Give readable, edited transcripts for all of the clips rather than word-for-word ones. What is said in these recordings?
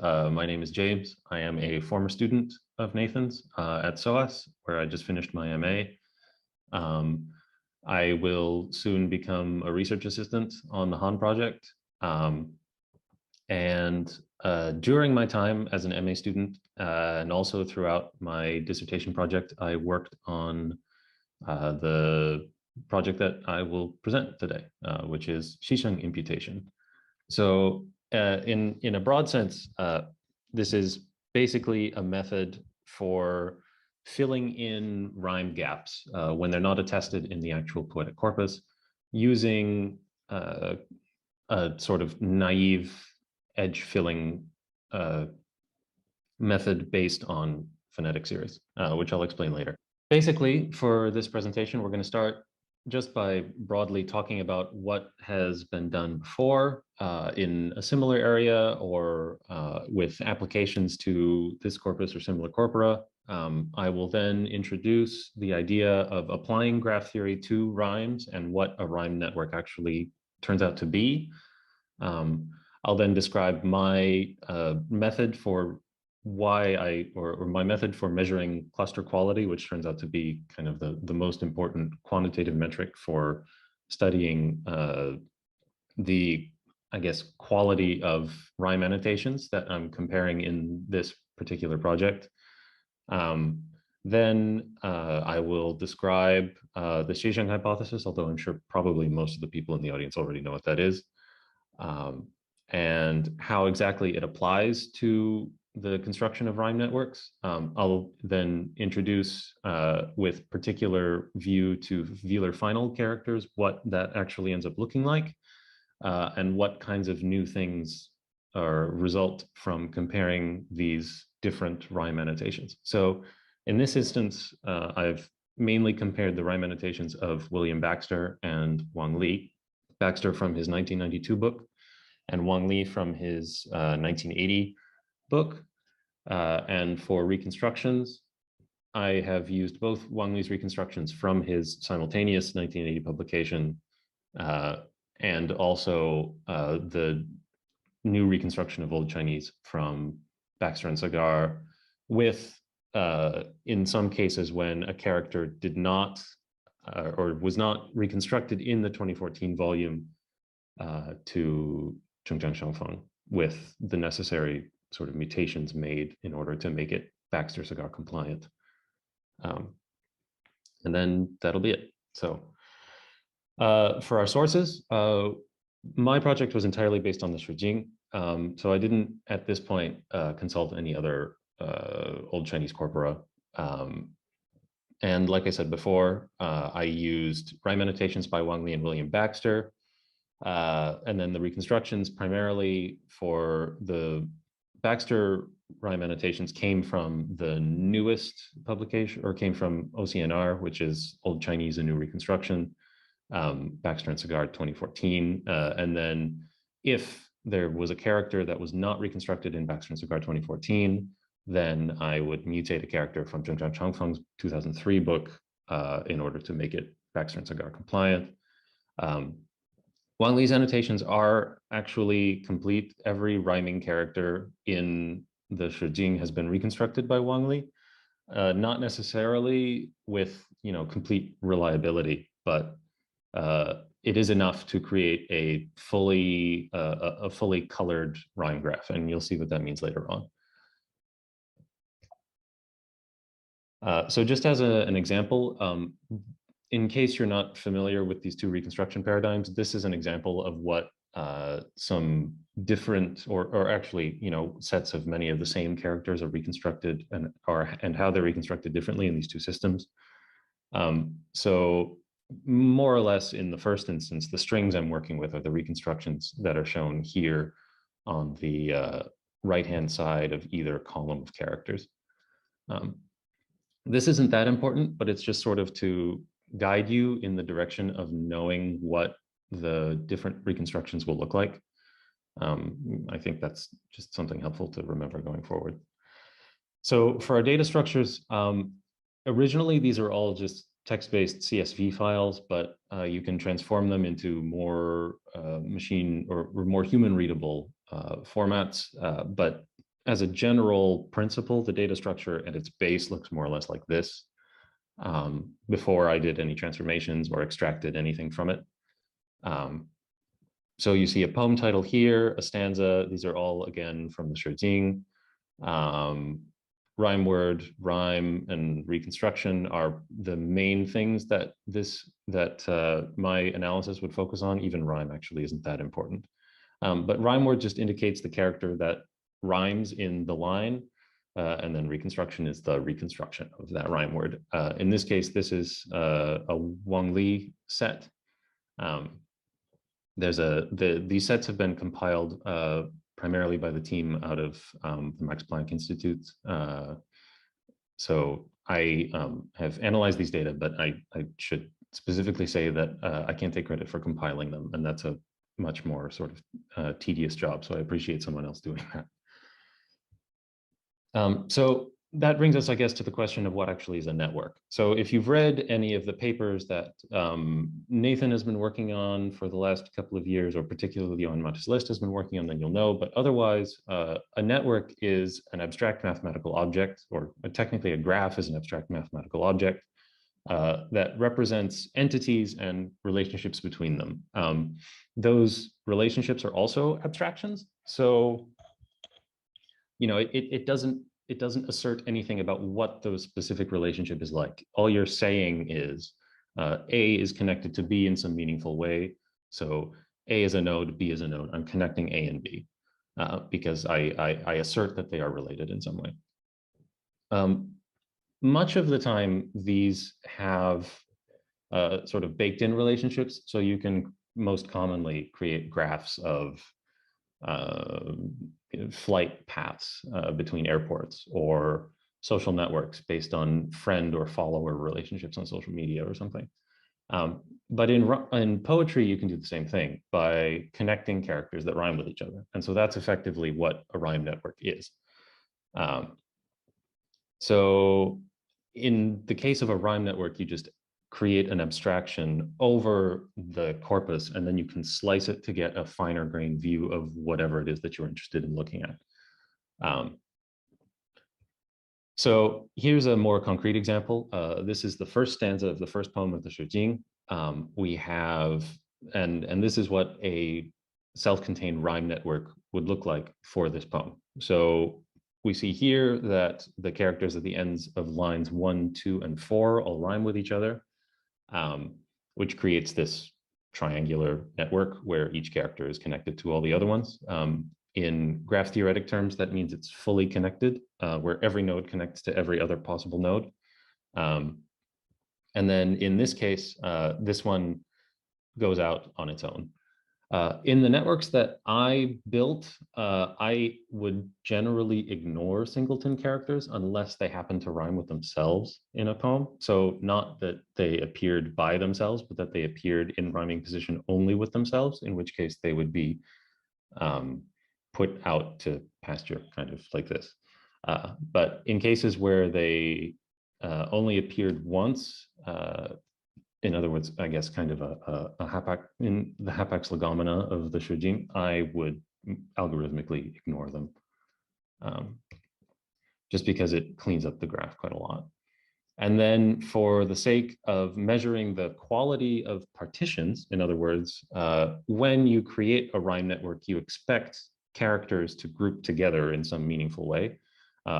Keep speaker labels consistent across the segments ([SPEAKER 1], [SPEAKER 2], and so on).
[SPEAKER 1] My name is James. I am a former student of Nathan's at SOAS, where I just finished my MA. I will soon become a research assistant on the Han project. During my time as an MA student, and also throughout my dissertation project, I worked on the project that I will present today, which is Xiesheng imputation. So in a broad sense, this is basically a method for filling in rhyme gaps when they're not attested in the actual poetic corpus, using a sort of naive edge filling method based on phonetic series, which I'll explain later. Basically, for this presentation, we're going to start just by broadly talking about what has been done before in a similar area or with applications to this corpus or similar corpora. I will then introduce the idea of applying graph theory to rhymes and what a rhyme network actually turns out to be. I'll then describe my method for my method for measuring cluster quality, which turns out to be kind of the most important quantitative metric for studying the, I guess, quality of rhyme annotations that I'm comparing in this particular project. Then I will describe the Xiesheng hypothesis, although I'm sure probably most of the people in the audience already know what that is, and how exactly it applies to the construction of rhyme networks. I'll then introduce with particular view to velar final characters what that actually ends up looking like and what kinds of new things result from comparing these different rhyme annotations. So in this instance, I've mainly compared the rhyme annotations of William Baxter and Wang Li. Baxter from his 1992 book and Wang Li from his 1980 book. And for reconstructions, I have used both Wang Li's reconstructions from his simultaneous 1980 publication and also the new reconstruction of Old Chinese from Baxter and Sagar, with, in some cases, when a character did not or was not reconstructed in the 2014 volume to Zhengzhang Shengfeng, with the necessary sort of mutations made in order to make it Baxter Sagar compliant. And then that'll be it. So for our sources, my project was entirely based on the Xiesheng. So I didn't at this point consult any other Old Chinese corpora. And like I said before, I used rhyme annotations by Wang Li and William Baxter. And then the reconstructions primarily for the Baxter rhyme annotations came from the newest publication, or came from OCNR, which is Old Chinese, a new reconstruction, Baxter and Sagar 2014. And then if there was a character that was not reconstructed in Baxter and Sagar 2014, then I would mutate a character from Zhengzhang Changfeng's 2003 book in order to make it Baxter and Sagar compliant. Wang Li's annotations are actually complete. Every rhyming character in the Xiesheng has been reconstructed by Wang Li, not necessarily with complete reliability, but it is enough to create a fully colored rhyme graph, and you'll see what that means later on. So just as an example, in case you're not familiar with these two reconstruction paradigms, this is an example of what some different, or actually, sets of many of the same characters are reconstructed and how they're reconstructed differently in these two systems. So more or less in the first instance, the strings I'm working with are the reconstructions that are shown here on the right-hand side of either column of characters. This isn't that important, but it's just sort of to guide you in the direction of knowing what the different reconstructions will look like. I think that's just something helpful to remember going forward. So for our data structures, originally these are all just text-based CSV files, but you can transform them into more machine or more human readable formats. But as a general principle, the data structure at its base looks more or less like this before I did any transformations or extracted anything from it. So you see a poem title here, a stanza. These are all, again, from the Xiesheng. Rhyme word, rhyme, and reconstruction are the main things that my analysis would focus on. Even rhyme actually isn't that important. But rhyme word just indicates the character that rhymes in the line, and then reconstruction is the reconstruction of that rhyme word. In this case, this is a Wang Li set. These sets have been compiled primarily by the team out of the Max Planck Institute. So I have analyzed these data, but I should specifically say that I can't take credit for compiling them, and that's a much more sort of tedious job. So I appreciate someone else doing that. So that brings us, I guess, to the question of what actually is a network. So if you've read any of the papers that Nathan has been working on for the last couple of years, or particularly on Matis has been working on, then you'll know. But otherwise, a network is an abstract mathematical object, or technically a graph is an abstract mathematical object that represents entities and relationships between them. Those relationships are also abstractions. So, you know, it doesn't assert anything about what those specific relationship is like. All you're saying is A is connected to B in some meaningful way. So A is a node, B is a node. I'm connecting A and B because I assert that they are related in some way. Much of the time, these have sort of baked-in relationships. So you can most commonly create graphs of flight paths between airports, or social networks based on friend or follower relationships on social media or something. But in poetry, you can do the same thing by connecting characters that rhyme with each other. And so that's effectively what a rhyme network is. So in the case of a rhyme network, you just create an abstraction over the corpus, and then you can slice it to get a finer grained view of whatever it is that you're interested in looking at. So here's a more concrete example. This is the first stanza of the first poem of the Xiesheng. We have, and this is what a self-contained rhyme network would look like for this poem. So we see here that the characters at the ends of lines 1, 2, and 4 all rhyme with each other, which creates this triangular network where each character is connected to all the other ones. In graph theoretic terms, that means it's fully connected, where every node connects to every other possible node. And then in this case, this one goes out on its own. In the networks that I built, I would generally ignore singleton characters unless they happen to rhyme with themselves in a poem. So not that they appeared by themselves, but that they appeared in rhyming position only with themselves, in which case they would be put out to pasture, kind of like this. But in cases where they only appeared once, in other words, I guess kind of a hapax, in the hapax legomena of the Xiesheng, I would algorithmically ignore them, just because it cleans up the graph quite a lot. And then for the sake of measuring the quality of partitions, in other words, when you create a rhyme network, you expect characters to group together in some meaningful way.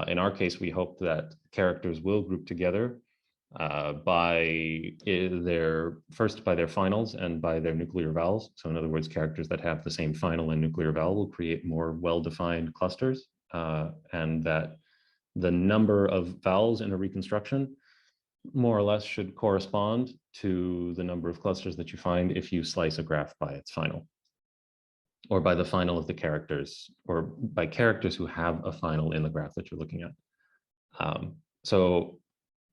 [SPEAKER 1] In our case, we hope that characters will group together by their finals and by their nuclear vowels. So in other words, characters that have the same final and nuclear vowel will create more well-defined clusters, and that the number of vowels in a reconstruction more or less should correspond to the number of clusters that you find if you slice a graph by its final, or by the final of the characters, or by characters who have a final in the graph that you're looking at. So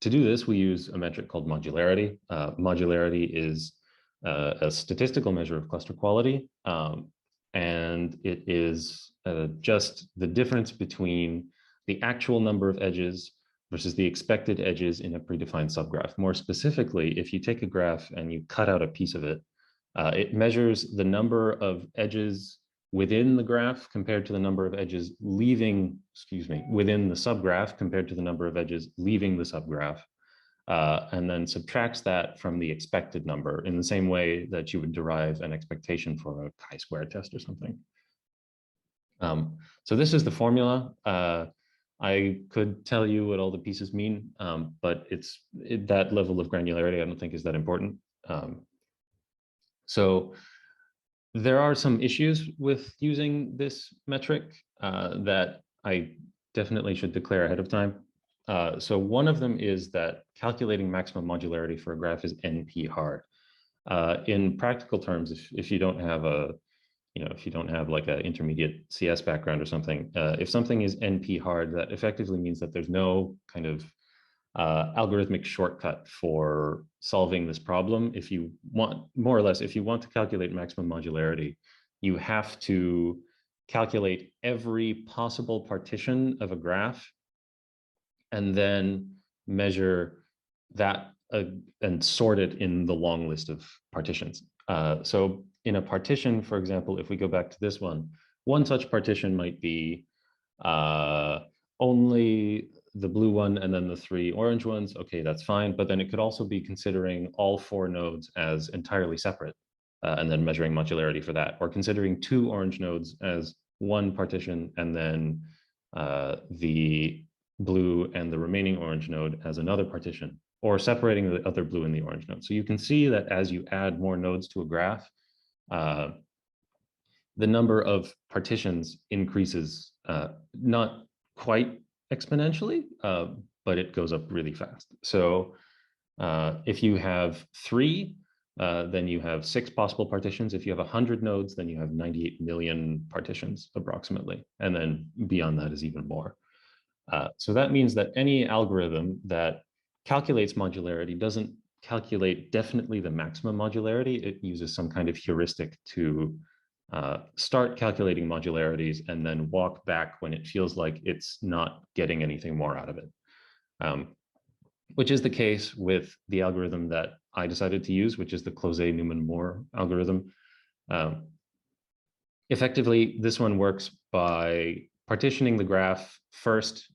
[SPEAKER 1] to do this, we use a metric called modularity. Modularity is a statistical measure of cluster quality, and it is just the difference between the actual number of edges versus the expected edges in a predefined subgraph. More specifically, if you take a graph and you cut out a piece of it, it measures the number of edges within the graph compared to the number of edges leaving, within the subgraph compared to the number of edges leaving the subgraph, and then subtracts that from the expected number in the same way that you would derive an expectation for a chi-square test or something. So this is the formula. I could tell you what all the pieces mean, but that level of granularity I don't think is that important. So there are some issues with using this metric that I definitely should declare ahead of time. So one of them is that calculating maximum modularity for a graph is NP hard. In practical terms, if you don't have if you don't have like an intermediate CS background or something, if something is NP hard, that effectively means that there's no kind of algorithmic shortcut for solving this problem. If you want, more or less, if you want to calculate maximum modularity, you have to calculate every possible partition of a graph and then measure that and sort it in the long list of partitions. So in a partition, for example, if we go back to this one such partition might be only the blue one and then the 3 orange ones. Okay, that's fine. But then it could also be considering all 4 nodes as entirely separate and then measuring modularity for that, or considering 2 orange nodes as one partition and then the blue and the remaining orange node as another partition, or separating the other blue and the orange node. So you can see that as you add more nodes to a graph, the number of partitions increases, not quite exponentially, but it goes up really fast. So if you have 3, then you have 6 possible partitions. If you have 100 nodes, then you have 98 million partitions approximately. And then beyond that is even more. So that means that any algorithm that calculates modularity doesn't calculate definitely the maximum modularity. It uses some kind of heuristic to start calculating modularities and then walk back when it feels like it's not getting anything more out of it, which is the case with the algorithm that I decided to use, which is the Closet-Newman-Moore algorithm. Effectively, this one works by partitioning the graph first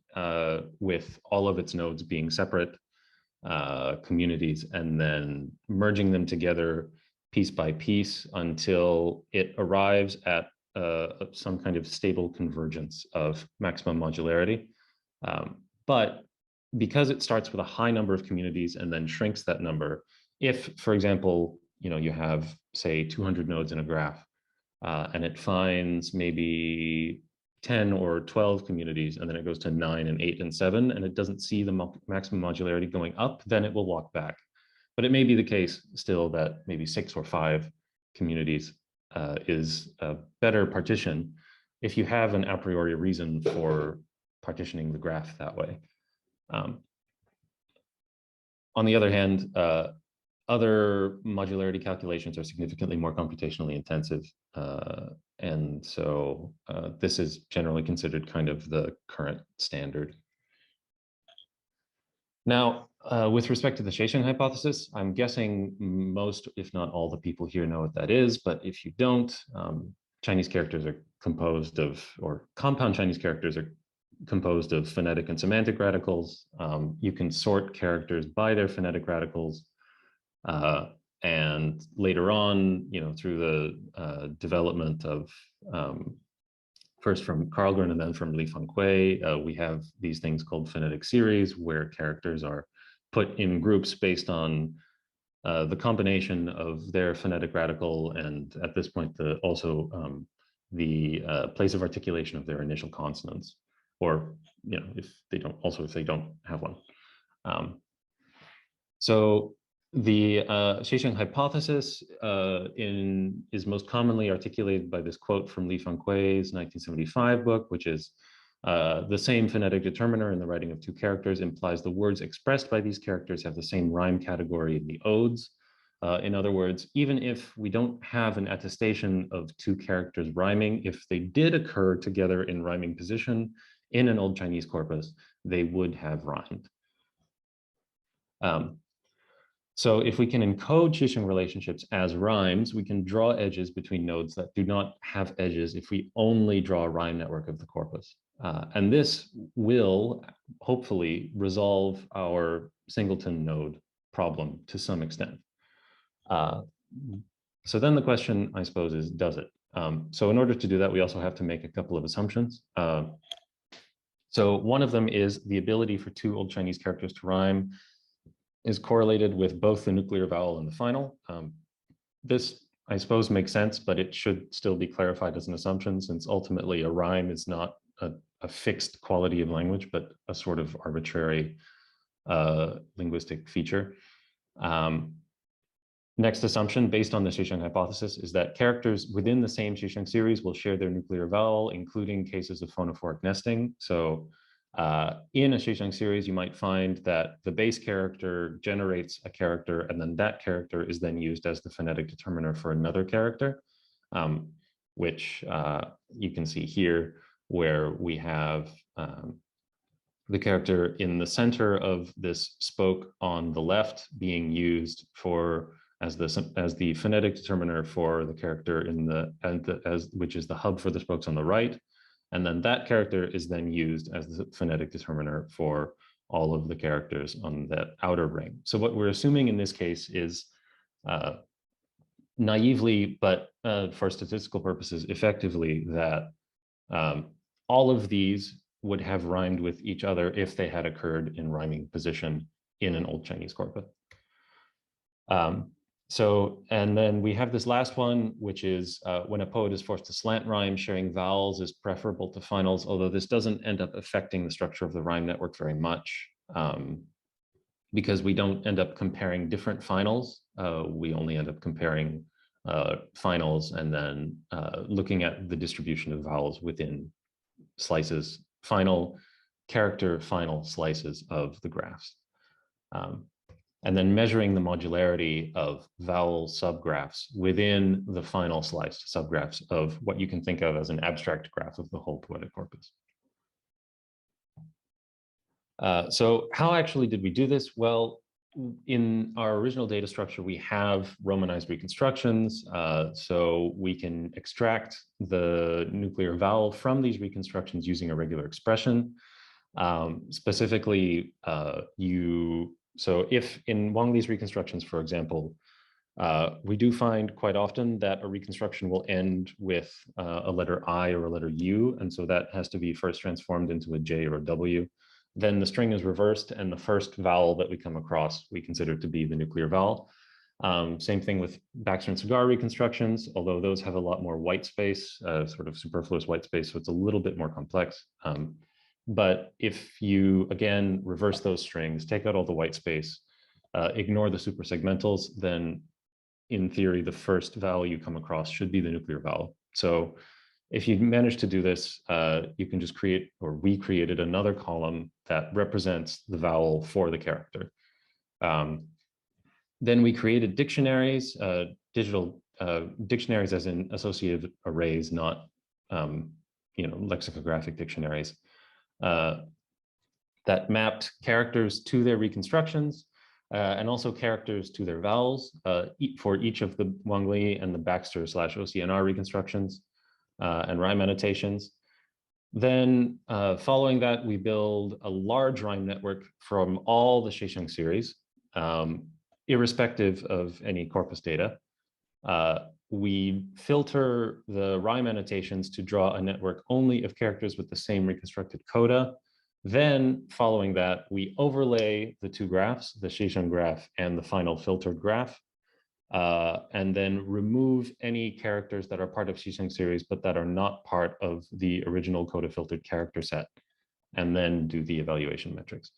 [SPEAKER 1] with all of its nodes being separate communities, and then merging them together piece by piece until it arrives at some kind of stable convergence of maximum modularity. But because it starts with a high number of communities and then shrinks that number, if, for example, you have, say, 200 nodes in a graph, and it finds maybe 10 or 12 communities, and then it goes to 9 and 8 and 7, and it doesn't see the maximum modularity going up, then it will walk back. But it may be the case still that maybe 6 or 5 communities is a better partition if you have an a priori reason for partitioning the graph that way. On the other hand, other modularity calculations are significantly more computationally intensive. And so this is generally considered kind of the current standard. Now, with respect to the Xiesheng hypothesis, I'm guessing most, if not all, the people here know what that is. But if you don't, Chinese characters are composed of, or compound Chinese characters are composed of phonetic and semantic radicals. You can sort characters by their phonetic radicals. And later on, through the development of first from Karlgren and then from Li Fenghui, we have these things called phonetic series, where characters are put in groups based on the combination of their phonetic radical and, at this point, also the place of articulation of their initial consonants, or if they don't have one. So the Xiesheng hypothesis is most commonly articulated by this quote from Li Fenghui's 1975 book, which is, the same phonetic determiner in the writing of 2 characters implies the words expressed by these characters have the same rhyme category in the odes. In other words, even if we don't have an attestation of 2 characters rhyming, if they did occur together in rhyming position in an Old Chinese corpus, they would have rhymed. So if we can encode Xiesheng relationships as rhymes, we can draw edges between nodes that do not have edges if we only draw a rhyme network of the corpus. And this will hopefully resolve our singleton node problem to some extent. So then the question, I suppose, is does it? So in order to do that, we also have to make a couple of assumptions. So one of them is the ability for two Old Chinese characters to rhyme is correlated with both the nuclear vowel and the final. This, I suppose, makes sense, but it should still be clarified as an assumption, since ultimately a rhyme is not a fixed quality of language, but a sort of arbitrary linguistic feature. Next assumption, based on the Xiesheng hypothesis, is that characters within the same Xiesheng series will share their nuclear vowel, including cases of phonophoric nesting. So in a Xiesheng series, you might find that the base character generates a character, and then that character is then used as the phonetic determiner for another character, which you can see here, where we have the character in the center of this spoke on the left being used for as the phonetic determiner for the character in which is the hub for the spokes on the right. And then that character is then used as the phonetic determiner for all of the characters on that outer ring. So what we're assuming in this case is naively, but for statistical purposes, effectively, that all of these would have rhymed with each other if they had occurred in rhyming position in an Old Chinese corpus. And then we have this last one, which is when a poet is forced to slant rhyme, sharing vowels is preferable to finals, although this doesn't end up affecting the structure of the rhyme network very much, because we don't end up comparing different finals. We only end up comparing finals and then looking at the distribution of vowels within slices, final character, final slices of the graphs. And then measuring the modularity of vowel subgraphs within the final sliced subgraphs of what you can think of as an abstract graph of the whole poetic corpus. So how actually did we do this? Well, in our original data structure, we have Romanized reconstructions. So we can extract the nuclear vowel from these reconstructions using a regular expression. Specifically, so if in one of these reconstructions, for example, we do find quite often that a reconstruction will end with a letter I or a letter U, and so that has to be first transformed into a J or a W. Then the string is reversed, and the first vowel that we come across, we consider to be the nuclear vowel. Same thing with Baxter and Cigar reconstructions, although those have a lot more white space, sort of superfluous white space, so it's a little bit more complex. But if you, again, reverse those strings, take out all the white space, ignore the supersegmentals, then in theory, the first vowel you come across should be the nuclear vowel. So if you manage to do this, you can just create, or we created another column that represents the vowel for the character. Then we created dictionaries, digital dictionaries as in associative arrays, not lexicographic dictionaries. That mapped characters to their reconstructions and also characters to their vowels for each of the Wang-Li and the Baxter/OCNR reconstructions and rhyme annotations. Then following that, we build a large rhyme network from all the Xiesheng series, irrespective of any corpus data. We filter the rhyme annotations to draw a network only of characters with the same reconstructed coda. Then following that, we overlay the two graphs, the Xiesheng graph and the final filtered graph, and then remove any characters that are part of Xiesheng series, but that are not part of the original coda filtered character set, and then do the evaluation metrics.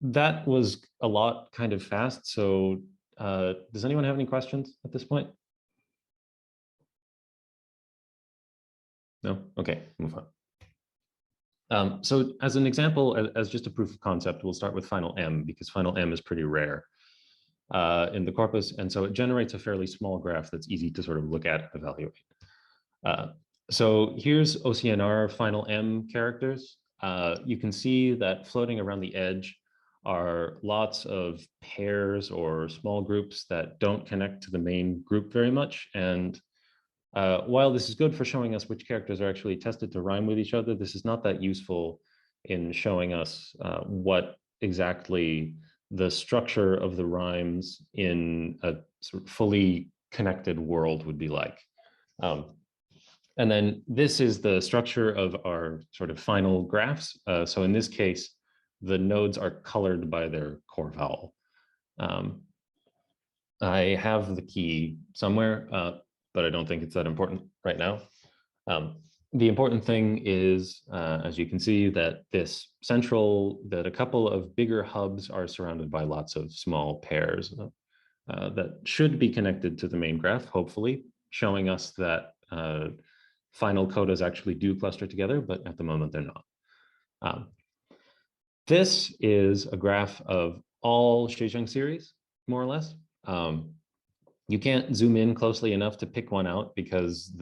[SPEAKER 1] That was a lot kind of fast. So does anyone have any questions at this point? No? Okay, move on. So as an example, as just a proof of concept, we'll start with final M, because final M is pretty rare in the corpus. And so it generates a fairly small graph that's easy to sort of look at and evaluate. So here's OCNR final M characters. You can see that floating around the edge are lots of pairs or small groups that don't connect to the main group very much. And while this is good for showing us which characters are actually tested to rhyme with each other, this is not that useful in showing us what exactly the structure of the rhymes in a sort of fully connected world would be like. And then this is the structure of our sort of final graphs. So in this case, the nodes are colored by their core vowel. I have the key somewhere, but I don't think it's that important right now. The important thing is, as you can see, that that a couple of bigger hubs are surrounded by lots of small pairs that should be connected to the main graph, hopefully, showing us that final codas actually do cluster together, but at the moment they're not. This is a graph of all Xiesheng series, more or less. You can't zoom in closely enough to pick one out because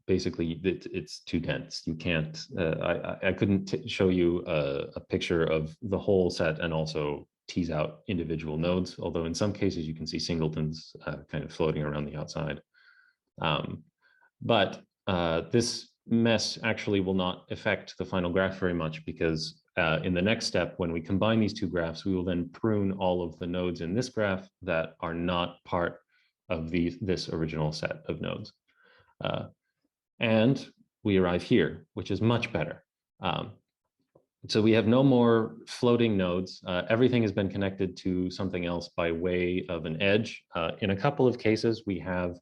[SPEAKER 1] basically it's too dense. You can't, I couldn't show you a picture of the whole set and also tease out individual nodes, although in some cases you can see singletons kind of floating around the outside. But this mess actually will not affect the final graph very much because in the next step, when we combine these two graphs, we will then prune all of the nodes in this graph that are not part of this original set of nodes. And we arrive here, which is much better. So we have no more floating nodes. Everything has been connected to something else by way of an edge. In a couple of cases, we have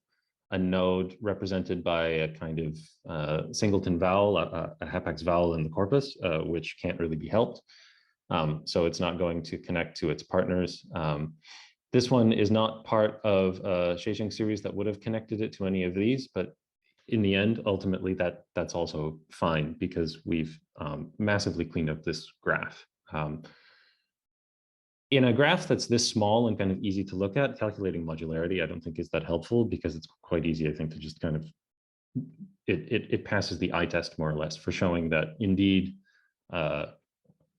[SPEAKER 1] a node represented by a kind of singleton vowel, a hapax vowel in the corpus, which can't really be helped. So it's not going to connect to its partners. This one is not part of a Xiesheng series that would have connected it to any of these, but in the end, ultimately, that's also fine because we've massively cleaned up this graph. In a graph that's this small and kind of easy to look at, calculating modularity, I don't think is that helpful because it's quite easy, I think, to just kind of, it passes the eye test more or less for showing that indeed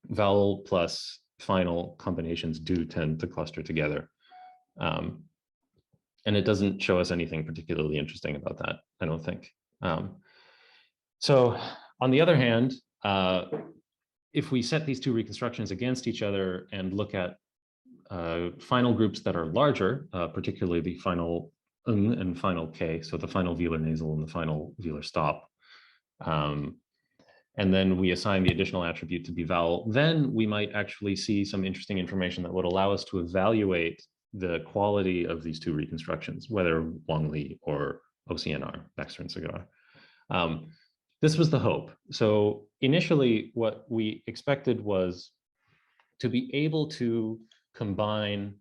[SPEAKER 1] vowel plus final combinations do tend to cluster together. And it doesn't show us anything particularly interesting about that, I don't think. So on the other hand, if we set these two reconstructions against each other and look at final groups that are larger, particularly the final ng and final k, so the final velar nasal and the final velar stop, and then we assign the additional attribute to be vowel, then we might actually see some interesting information that would allow us to evaluate the quality of these two reconstructions, whether Wang-Li or OCNR, Baxter and Cigar. This was the hope. So initially, what we expected was to be able to combine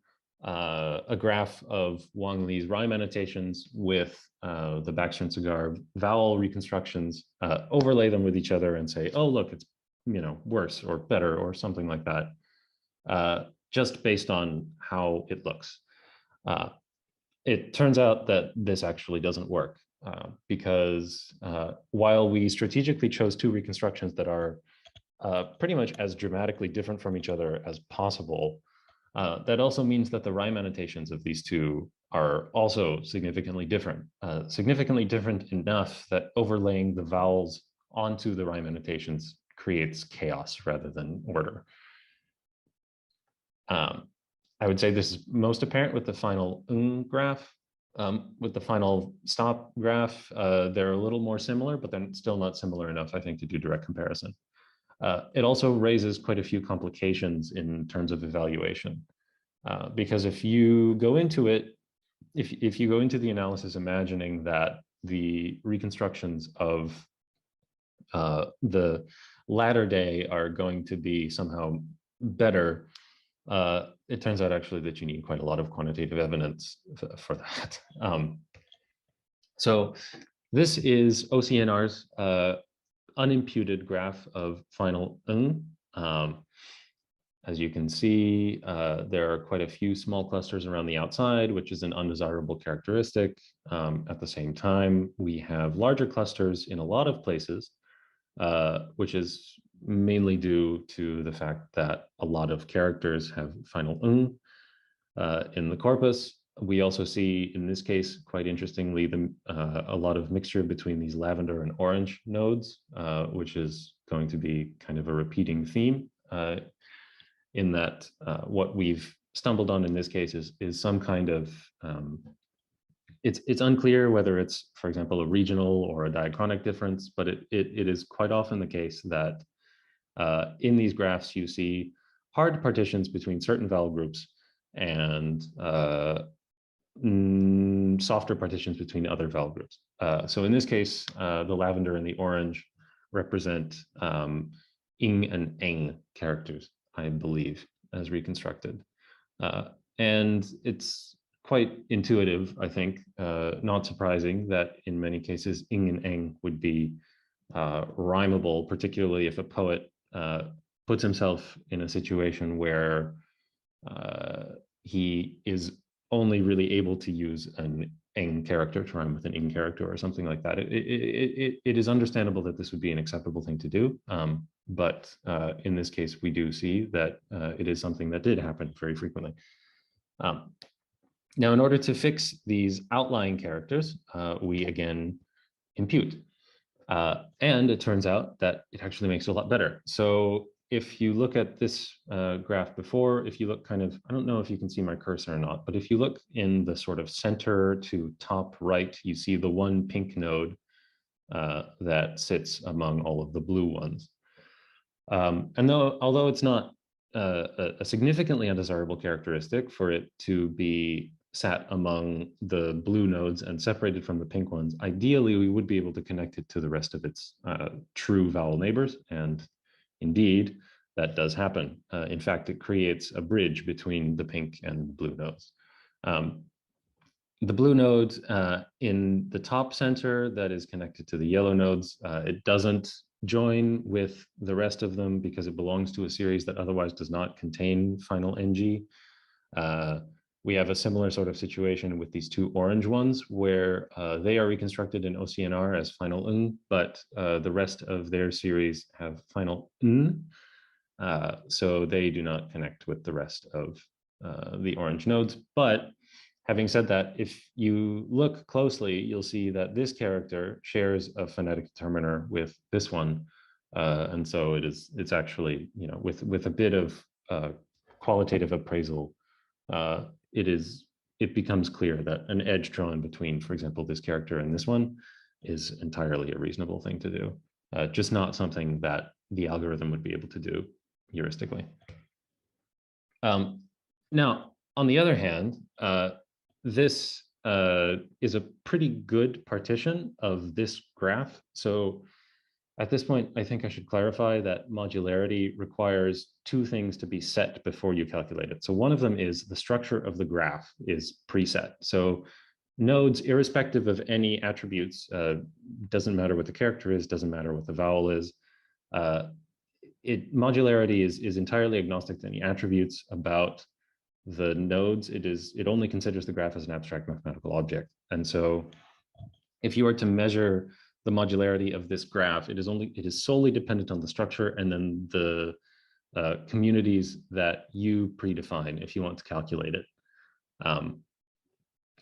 [SPEAKER 1] a graph of Wang-Li's rhyme annotations with the Baxter and Cigar vowel reconstructions, overlay them with each other and say, oh, look, it's worse or better or something like that, just based on how it looks. It turns out that this actually doesn't work because while we strategically chose two reconstructions that are pretty much as dramatically different from each other as possible, that also means that the rhyme annotations of these two are also significantly different enough that overlaying the vowels onto the rhyme annotations creates chaos rather than order. I would say this is most apparent with the final ng graph. With the final stop graph, they're a little more similar, but they're still not similar enough, I think, to do direct comparison. It also raises quite a few complications in terms of evaluation, because if you go into it, if you go into the analysis imagining that the reconstructions of the latter day are going to be somehow better, it turns out actually that you need quite a lot of quantitative evidence for that. So this is OCNR's unimputed graph of final ng. As you can see, there are quite a few small clusters around the outside, which is an undesirable characteristic. At the same time, we have larger clusters in a lot of places, which is mainly due to the fact that a lot of characters have final ng in the corpus. We also see, in this case, quite interestingly, a lot of mixture between these lavender and orange nodes, which is going to be kind of a repeating theme in that what we've stumbled on in this case is some kind of, it's unclear whether it's, for example, a regional or a diachronic difference, but it is quite often the case that in these graphs you see hard partitions between certain vowel groups and softer partitions between other vowel groups. So in this case, the lavender and the orange represent ing and eng characters, I believe, as reconstructed. And it's quite intuitive, I think, not surprising that in many cases ing and eng would be rhymable, particularly if a poet puts himself in a situation where he is only really able to use an eng character to rhyme with an ing character or something like that. It is understandable that this would be an acceptable thing to do, but in this case, we do see that it is something that did happen very frequently. Now, in order to fix these outlying characters, we again impute. And it turns out that it actually makes it a lot better. So if you look at this graph before, if you look kind of, I don't know if you can see my cursor or not, but if you look in the sort of center to top right, you see the one pink node that sits among all of the blue ones. And although it's not a significantly undesirable characteristic for it to be sat among the blue nodes and separated from the pink ones, ideally we would be able to connect it to the rest of its true vowel neighbors. And indeed, that does happen. In fact, it creates a bridge between the pink and blue nodes. The blue node in the top center that is connected to the yellow nodes, it doesn't join with the rest of them because it belongs to a series that otherwise does not contain final ng. We have a similar sort of situation with these two orange ones where they are reconstructed in OCNR as final ng, but the rest of their series have final n, so they do not connect with the rest of the orange nodes. But having said that, if you look closely, you'll see that this character shares a phonetic determiner with this one. And so it's actually, you know, with a bit of qualitative appraisal, it becomes clear that an edge drawn between, for example, this character and this one is entirely a reasonable thing to do. Just not something that the algorithm would be able to do heuristically. Now, on the other hand, this is a pretty good partition of this graph. So at this point, I think I should clarify that modularity requires two things to be set before you calculate it. So one of them is the structure of the graph is preset. So nodes, irrespective of any attributes, doesn't matter what the character is, doesn't matter what the vowel is. Modularity is entirely agnostic to any attributes about the nodes. It only considers the graph as an abstract mathematical object. And so if you were to measure the modularity of this graph, it is solely dependent on the structure and then the communities that you predefine if you want to calculate it.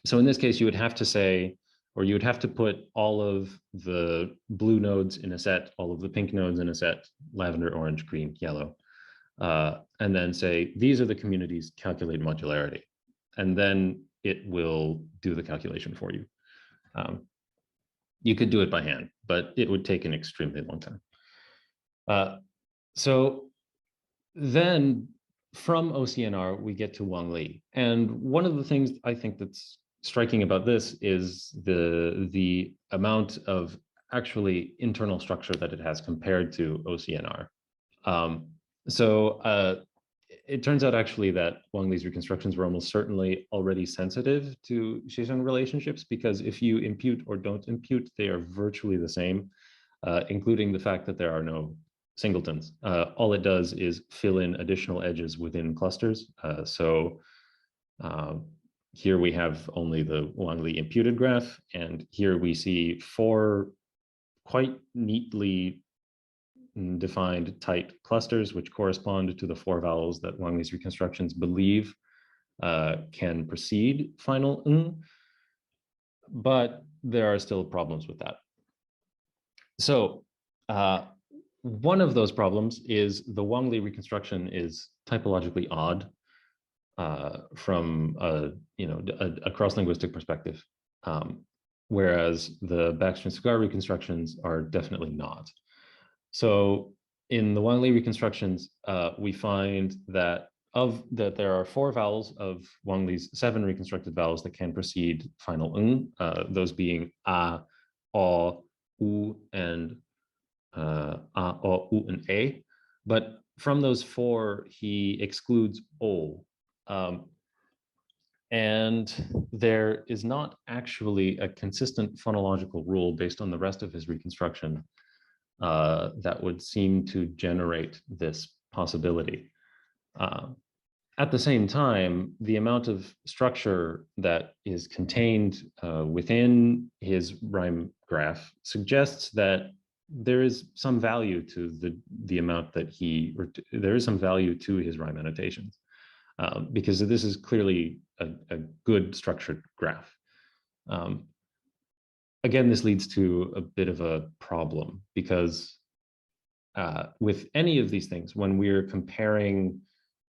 [SPEAKER 1] So in this case, you would have to say, or you would have to put all of the blue nodes in a set, all of the pink nodes in a set, lavender, orange, green, yellow, and then say, these are the communities, calculate modularity. And then it will do the calculation for you. You could do it by hand, but it would take an extremely long time. So then from OCNR, we get to Wang Li. And one of the things I think that's striking about this is the amount of actually internal structure that it has compared to OCNR. It turns out actually that Wang Li's reconstructions were almost certainly already sensitive to Xiesheng relationships, because if you impute or don't impute, they are virtually the same, including the fact that there are no singletons. All it does is fill in additional edges within clusters. Here we have only the Wang Li imputed graph, and here we see four quite neatly defined tight clusters, which correspond to the 4 vowels that Wangli's reconstructions believe can precede final ng, but there are still problems with that. So one of those problems is the Wangli reconstruction is typologically odd from a cross-linguistic perspective, whereas the Baxter-Sugar reconstructions are definitely not. So in the Wangli reconstructions, we find that there are 4 vowels of Wangli's 7 reconstructed vowels that can precede final ng, those being a, o, u, and a, o, u, and a. But from those 4, he excludes o. And there is not actually a consistent phonological rule based on the rest of his reconstruction that would seem to generate this possibility. At the same time, the amount of structure that is contained within his rhyme graph suggests that there is some value to the amount that there is some value to his rhyme annotations, because this is clearly a good structured graph. Again, this leads to a bit of a problem because with any of these things, when we're comparing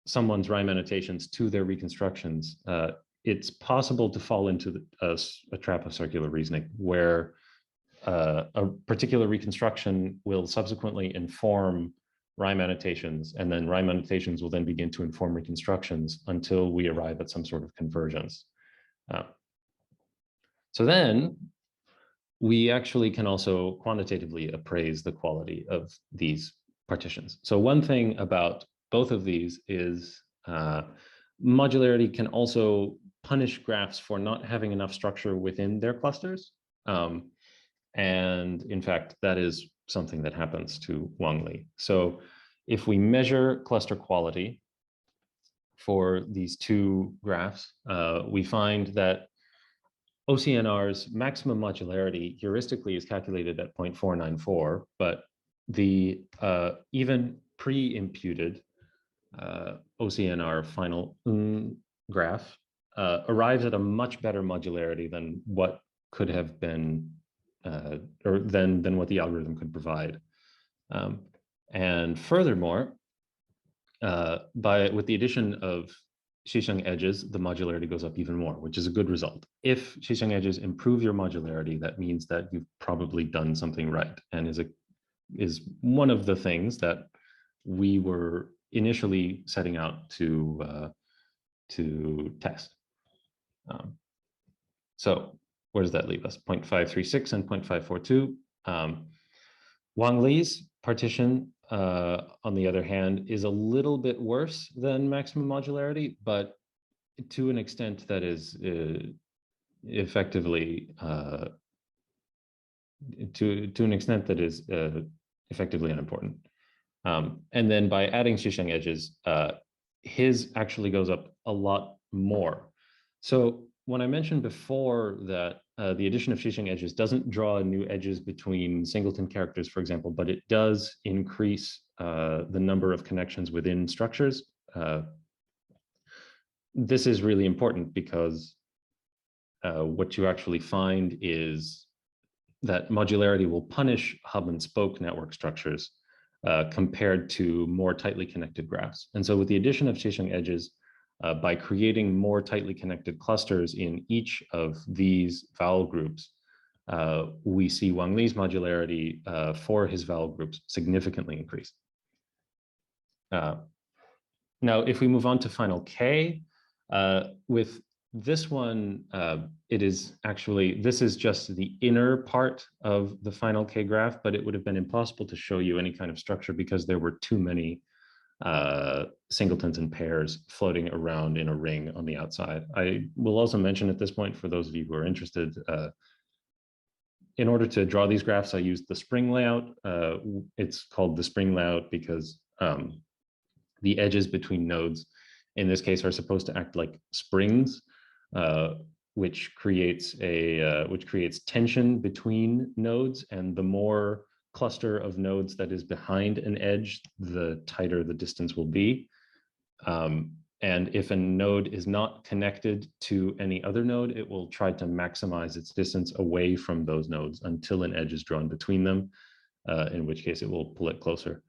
[SPEAKER 1] someone's rhyme annotations to their reconstructions, it's possible to fall into a trap of circular reasoning where a particular reconstruction will subsequently inform rhyme annotations, and then rhyme annotations will then begin to inform reconstructions until we arrive at some sort of convergence. So then we actually can also quantitatively appraise the quality of these partitions. So one thing about both of these is modularity can also punish graphs for not having enough structure within their clusters. And in fact, that is something that happens to Wangli. So if we measure cluster quality for these 2 graphs, we find that OCNR's maximum modularity heuristically is calculated at 0.494, but the even pre-imputed OCNR final graph arrives at a much better modularity than what could have been, or than what the algorithm could provide. And furthermore, with the addition of Xiesheng edges, the modularity goes up even more, which is a good result. If Xiesheng edges improve your modularity, that means that you've probably done something right, and is one of the things that we were initially setting out to test. So where does that leave us? 0.536 and 0.542. Wangli's partition, on the other hand, is a little bit worse than maximum modularity, but to an extent that is effectively effectively unimportant. And then by adding Xiesheng edges, his actually goes up a lot more. So when I mentioned before that the addition of Xiesheng edges doesn't draw new edges between singleton characters, for example, but it does increase the number of connections within structures. This is really important because what you actually find is that modularity will punish hub and spoke network structures compared to more tightly connected graphs. And so with the addition of Xiesheng edges, by creating more tightly connected clusters in each of these vowel groups, we see Wangli's modularity for his vowel groups significantly increase. Now, if we move on to final K, with this one, this is just the inner part of the final K graph, but it would have been impossible to show you any kind of structure because there were too many singletons and pairs floating around in a ring on the outside. I will also mention at this point, for those of you who are interested, in order to draw these graphs, I used the spring layout. It's called the spring layout because the edges between nodes in this case are supposed to act like springs, which creates tension between nodes, and the more cluster of nodes that is behind an edge, the tighter the distance will be. And if a node is not connected to any other node, it will try to maximize its distance away from those nodes until an edge is drawn between them, in which case it will pull it closer.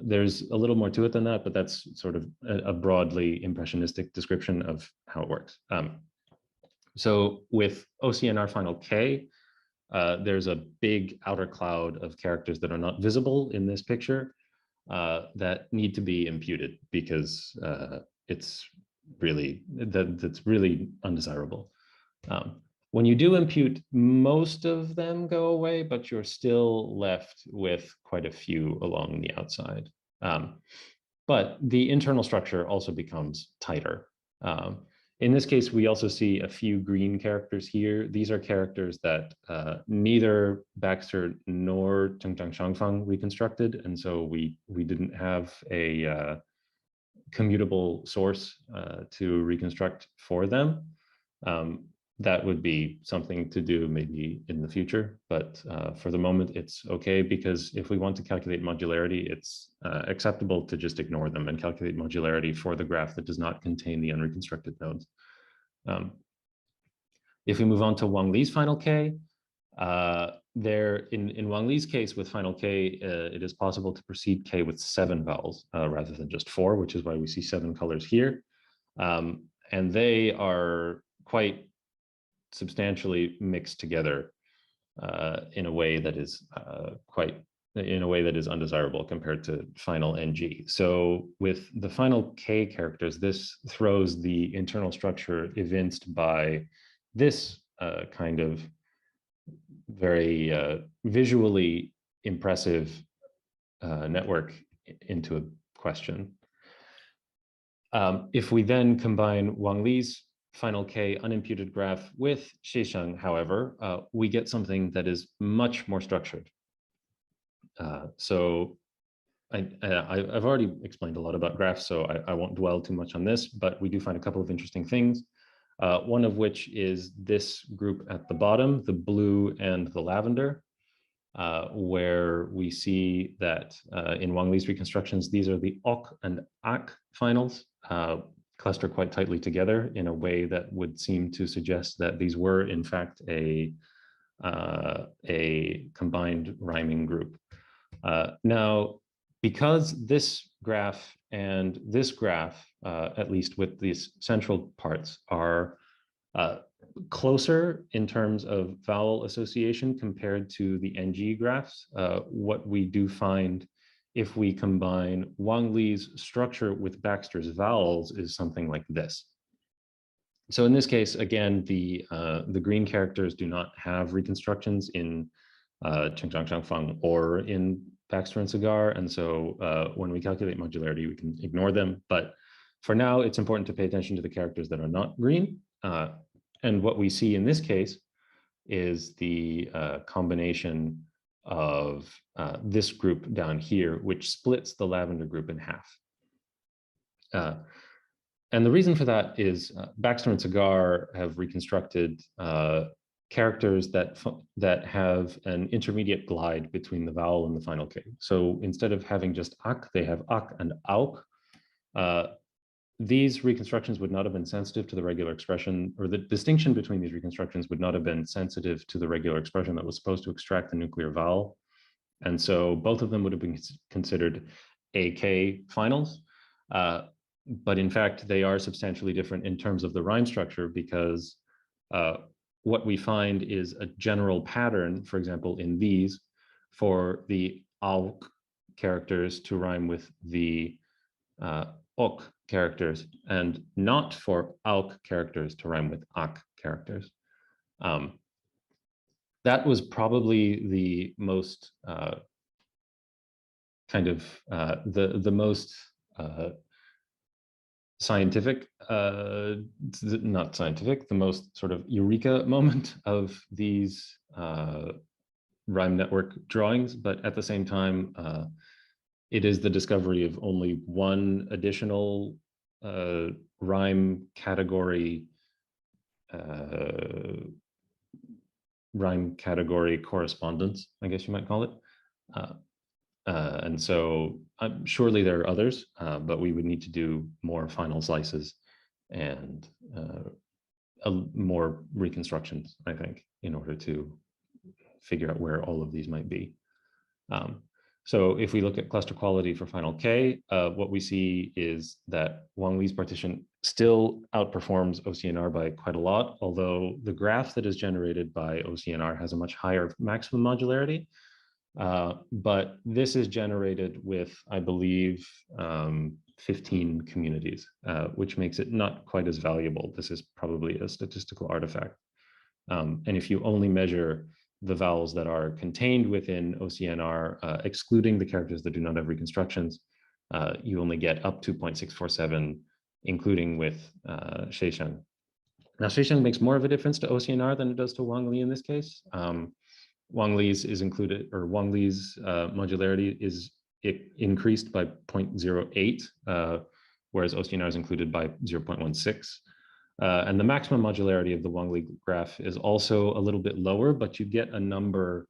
[SPEAKER 1] There's a little more to it than that, but that's sort of a broadly impressionistic description of how it works. So with OCNR final K, there's a big outer cloud of characters that are not visible in this picture that need to be imputed because it's really, that's really undesirable. When you do impute, most of them go away, but you're still left with quite a few along the outside. But the internal structure also becomes tighter. In this case, we also see a few green characters here. These are characters that neither Baxter nor Chengchang Shangfang reconstructed, and so we didn't have a commutable source to reconstruct for them. That would be something to do maybe in the future, but for the moment it's okay, because if we want to calculate modularity, it's acceptable to just ignore them and calculate modularity for the graph that does not contain the unreconstructed nodes. If we move on to Wang Li's final K, in Wang Li's case with final K, it is possible to proceed K with 7 vowels rather than just 4, which is why we see 7 colors here. And they are quite substantially mixed together in a way that is undesirable compared to final NG. So with the final K characters, this throws the internal structure evinced by this kind of very visually impressive network into a question. If we then combine Wang Li's final K unimputed graph with Xiesheng, however, we get something that is much more structured. So I've already explained a lot about graphs, so I won't dwell too much on this, but we do find a couple of interesting things. One of which is this group at the bottom, the blue and the lavender, where we see that in Wang Li's reconstructions, these are the ok and ak finals, cluster quite tightly together in a way that would seem to suggest that these were in fact a combined rhyming group. Now, because this graph and this graph, at least with these central parts, are closer in terms of vowel association compared to the NG graphs, what we do find if we combine Wang Li's structure with Baxter's vowels is something like this. So in this case, again, the green characters do not have reconstructions in Chengchang Shangfang or in Baxter and Cigar, and so when we calculate modularity, we can ignore them. But for now, it's important to pay attention to the characters that are not green. And what we see in this case is the combination of this group down here, which splits the lavender group in half. And the reason for that is Baxter and Cigar have reconstructed characters that have an intermediate glide between the vowel and the final K. So instead of having just ak, they have ak and auk. These reconstructions would not have been sensitive to the regular expression, or the distinction between these reconstructions would not have been sensitive to the regular expression that was supposed to extract the nuclear vowel. And so both of them would have been considered AK finals. But in fact, they are substantially different in terms of the rhyme structure, because what we find is a general pattern, for example, in these, for the auk characters to rhyme with the ok characters, and not for auk characters to rhyme with ak characters. That was probably the most the most scientific, not scientific, the most sort of eureka moment of these rhyme network drawings, but at the same time, it is the discovery of only one additional rhyme category correspondence, I guess you might call it, And so surely there are others, but we would need to do more final slices and more reconstructions, I think, in order to figure out where all of these might be. So if we look at cluster quality for final K, what we see is that Wang Li's partition still outperforms OCNR by quite a lot, although the graph that is generated by OCNR has a much higher maximum modularity. But this is generated with, I believe, 15 communities, which makes it not quite as valuable. This is probably a statistical artifact. And if you only measure the vowels that are contained within OCNR, excluding the characters that do not have reconstructions, you only get up to 0.647, including with Xiesheng. Now, Xiesheng makes more of a difference to OCNR than it does to Wang Li in this case. Wang Li's is included, or Wang Li's modularity is increased by 0.08, whereas OCNR is included by 0.16. And the maximum modularity of the Wang Li graph is also a little bit lower, but you get a number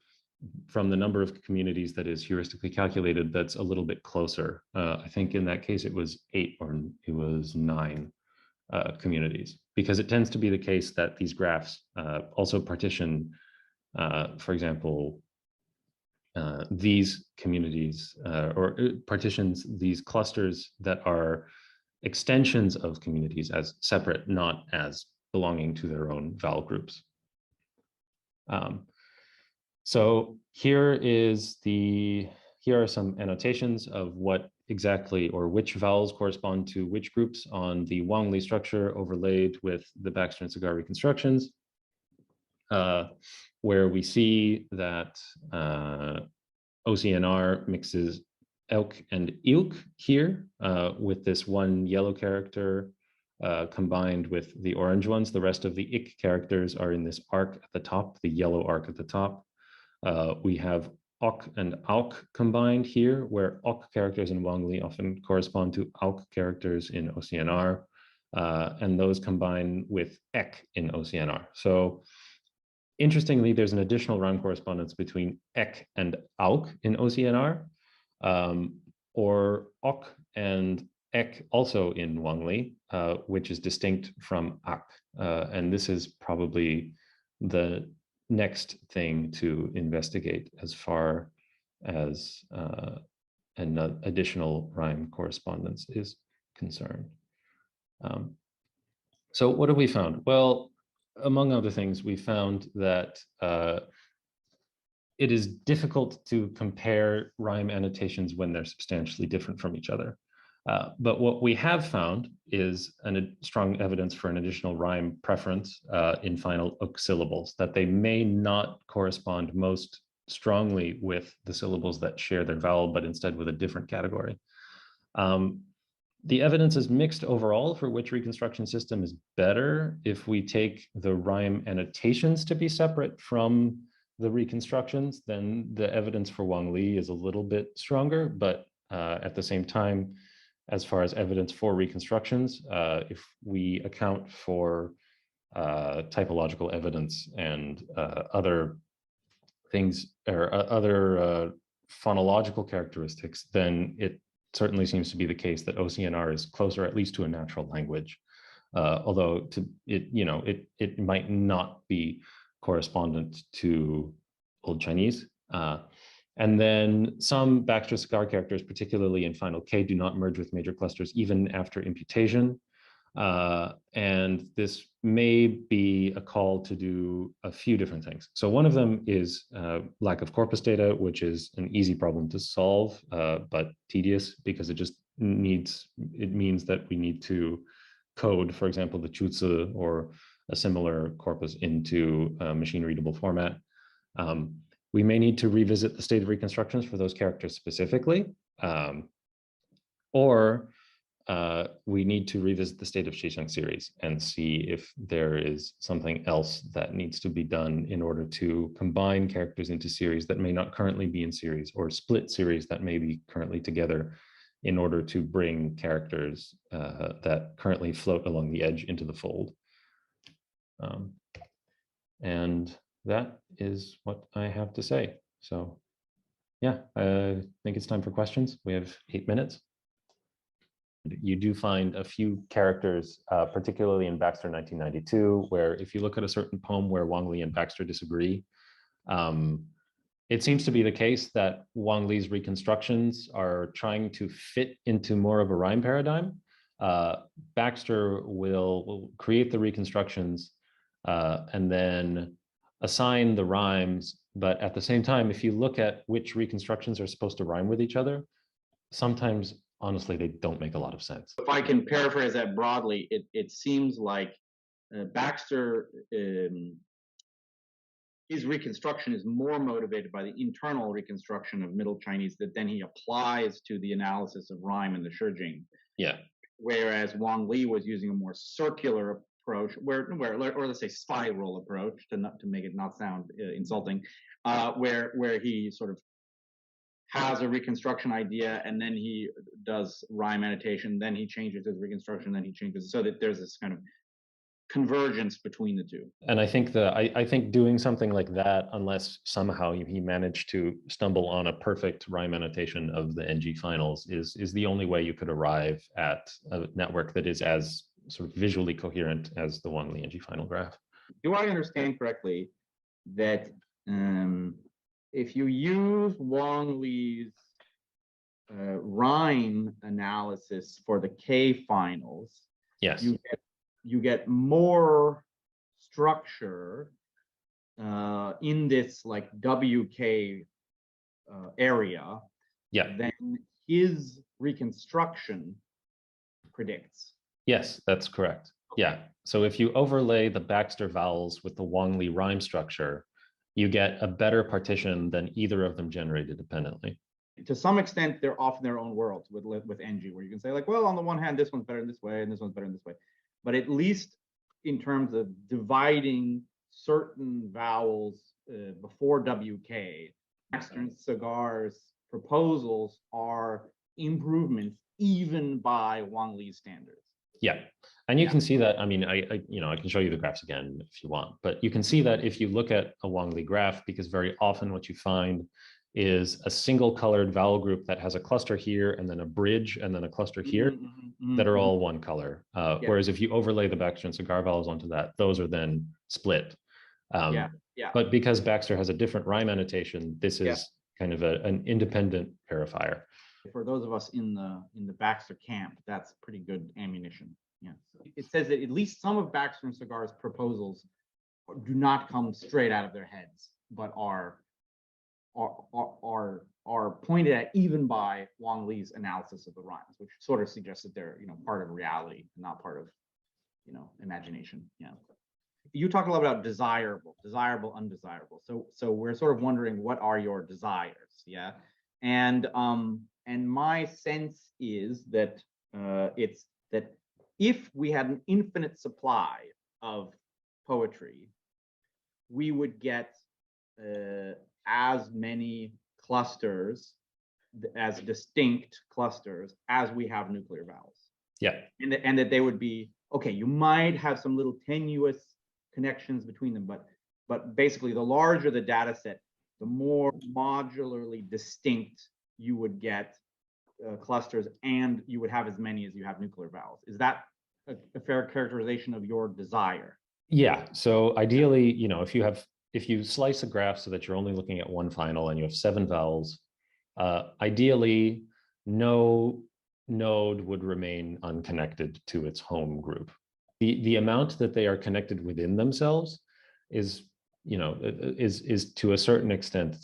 [SPEAKER 1] from the number of communities that is heuristically calculated that's a little bit closer. I think in that case it was 8 or it was 9 communities, because it tends to be the case that these graphs also partition, for example, these communities or partitions these clusters that are extensions of communities as separate, not as belonging to their own vowel groups. So here are some annotations of what exactly or which vowels correspond to which groups on the Wang Li structure overlaid with the Baxter and Cigar reconstructions, where we see that OCNR mixes elk and ilk here with this one yellow character combined with the orange ones. The rest of the ik characters are in this arc at the top, the yellow arc at the top. We have ok and auk combined here, where ok characters in Wang Li often correspond to auk characters in OCNR, and those combine with ek in OCNR. So interestingly, there's an additional round correspondence between ek and auk in OCNR, or ok and ek also in Wang Li, which is distinct from ak. And this is probably the next thing to investigate as far as an additional rhyme correspondence is concerned. So what have we found? Well, among other things, we found that it is difficult to compare rhyme annotations when they're substantially different from each other. But what we have found is strong evidence for an additional rhyme preference in final uk syllables, that they may not correspond most strongly with the syllables that share their vowel, but instead with a different category. The evidence is mixed overall for which reconstruction system is better. If we take the rhyme annotations to be separate from the reconstructions, then the evidence for Wang Li is a little bit stronger, but at the same time, as far as evidence for reconstructions, if we account for typological evidence and other things or other phonological characteristics, then it certainly seems to be the case that OCNR is closer, at least to a natural language, although it might not be correspondent to Old Chinese. And then some Baxter Cigar characters, particularly in final K, do not merge with major clusters even after imputation. And this may be a call to do a few different things. So one of them is lack of corpus data, which is an easy problem to solve, but tedious because it means that we need to code, for example, the Chuzhi or a similar corpus into a machine readable format. We may need to revisit the state of reconstructions for those characters specifically, or we need to revisit the state of Xiesheng series and see if there is something else that needs to be done in order to combine characters into series that may not currently be in series, or split series that may be currently together, in order to bring characters that currently float along the edge into the fold. And that is what I have to say. So Yeah, I think it's time for questions. We have 8 minutes. You do find a few characters, particularly in Baxter 1992, where if you look at a certain poem where Wang Li and Baxter disagree, um, it seems to be the case that Wang Li's reconstructions are trying to fit into more of a rhyme paradigm. Baxter will create the reconstructions and then assign the rhymes. But at the same time, if you look at which reconstructions are supposed to rhyme with each other, sometimes, honestly, they don't make a lot of sense.
[SPEAKER 2] If I can paraphrase that broadly, it seems like Baxter, his reconstruction is more motivated by the internal reconstruction of Middle Chinese that then he applies to the analysis of rhyme in the Xiesheng.
[SPEAKER 1] Yeah.
[SPEAKER 2] Whereas Wang Li was using a more circular approach, where or let's say spiral approach, to make it not sound insulting, where he sort of has a reconstruction idea and then he does rhyme annotation, then he changes his reconstruction, then he changes, so that there's this kind of convergence between the two.
[SPEAKER 1] And I think doing something like that, unless somehow he managed to stumble on a perfect rhyme annotation of the NG finals, is the only way you could arrive at a network that is as sort of visually coherent as the Wang Li NG final graph.
[SPEAKER 2] Do I understand correctly that if you use Wang Li's rhyme analysis for the K finals,
[SPEAKER 1] yes,
[SPEAKER 2] you get more structure in this like WK area, than his reconstruction predicts.
[SPEAKER 1] Yes, that's correct. Yeah. So if you overlay the Baxter vowels with the Wang Li rhyme structure, you get a better partition than either of them generated independently.
[SPEAKER 2] To some extent, they're off in their own worlds with NG, where you can say like, well, on the one hand, this one's better in this way, and this one's better in this way. But at least in terms of dividing certain vowels before WK, Western Cigar's proposals are improvements even by Wang Li's standards.
[SPEAKER 1] Yeah, and you can see that. I mean, I can show you the graphs again if you want, but you can see that if you look at a Wang Li graph, because very often what you find is a single colored vowel group that has a cluster here and then a bridge and then a cluster here that are all one color. Whereas if you overlay the Baxter and Cigar vowels onto that, those are then split. But because Baxter has a different rhyme annotation, this is kind of an independent verifier.
[SPEAKER 2] For those of us in the Baxter camp, that's pretty good ammunition. Yeah. It says that at least some of Baxter and Cigar's proposals do not come straight out of their heads, but are pointed at even by Wang Li's analysis of the rhymes, which sort of suggests that they're part of reality, not part of imagination. Yeah. You talk a lot about desirable, undesirable. So we're sort of wondering, what are your desires? Yeah. And my sense is that it's that if we had an infinite supply of poetry, we would get as many clusters, as distinct clusters as we have nuclear vowels.
[SPEAKER 1] Yeah.
[SPEAKER 2] And that they would be, okay, you might have some little tenuous connections between them, but basically the larger the data set, the more modularly distinct you would get clusters, and you would have as many as you have nuclear vowels. Is that a fair characterization of your desire?
[SPEAKER 1] Yeah. So ideally, if you slice a graph so that you're only looking at one final and you have 7 vowels, ideally, no node would remain unconnected to its home group. The amount that they are connected within themselves is to a certain extent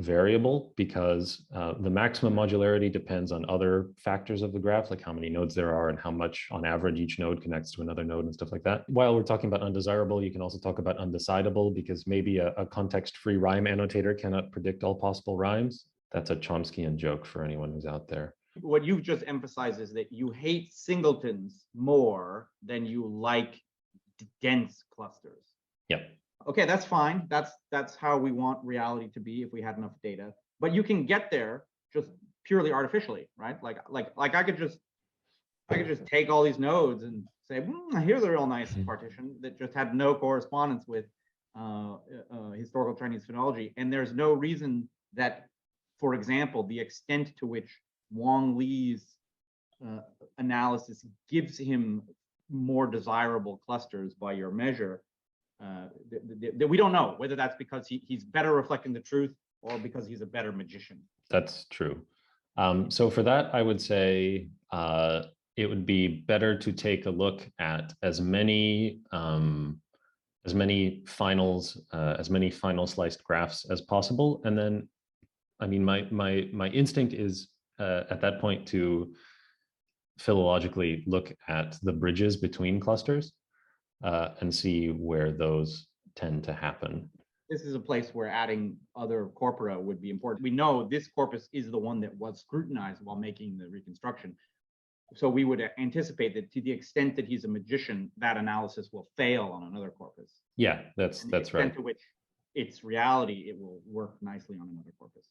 [SPEAKER 1] variable, because the maximum modularity depends on other factors of the graph, like how many nodes there are and how much on average each node connects to another node and stuff like that. While we're talking about undesirable, you can also talk about undecidable, because maybe a context-free rhyme annotator cannot predict all possible rhymes. That's a Chomskyan joke for anyone who's out there.
[SPEAKER 2] What you've just emphasized is that you hate singletons more than you like dense clusters.
[SPEAKER 1] Yeah.
[SPEAKER 2] Okay, that's fine. That's how we want reality to be if we had enough data. But you can get there just purely artificially, right? Like I could just take all these nodes and say, here's a real nice partition that just had no correspondence with historical Chinese phonology, and there's no reason that, for example, the extent to which Wang Li's analysis gives him more desirable clusters by your measure, that we don't know whether that's because he's better reflecting the truth or because he's a better magician.
[SPEAKER 1] That's true. So for that, I would say it would be better to take a look at as many finals, as many final sliced graphs as possible, and then, I mean, my instinct is at that point to philologically look at the bridges between clusters and see where those tend to happen.
[SPEAKER 2] This is a place where adding other corpora would be important. We know this corpus is the one that was scrutinized while making the reconstruction. So we would anticipate that to the extent that he's a magician, that analysis will fail on another corpus.
[SPEAKER 1] Yeah, that's right.
[SPEAKER 2] To which its reality, it will work nicely on another corpus.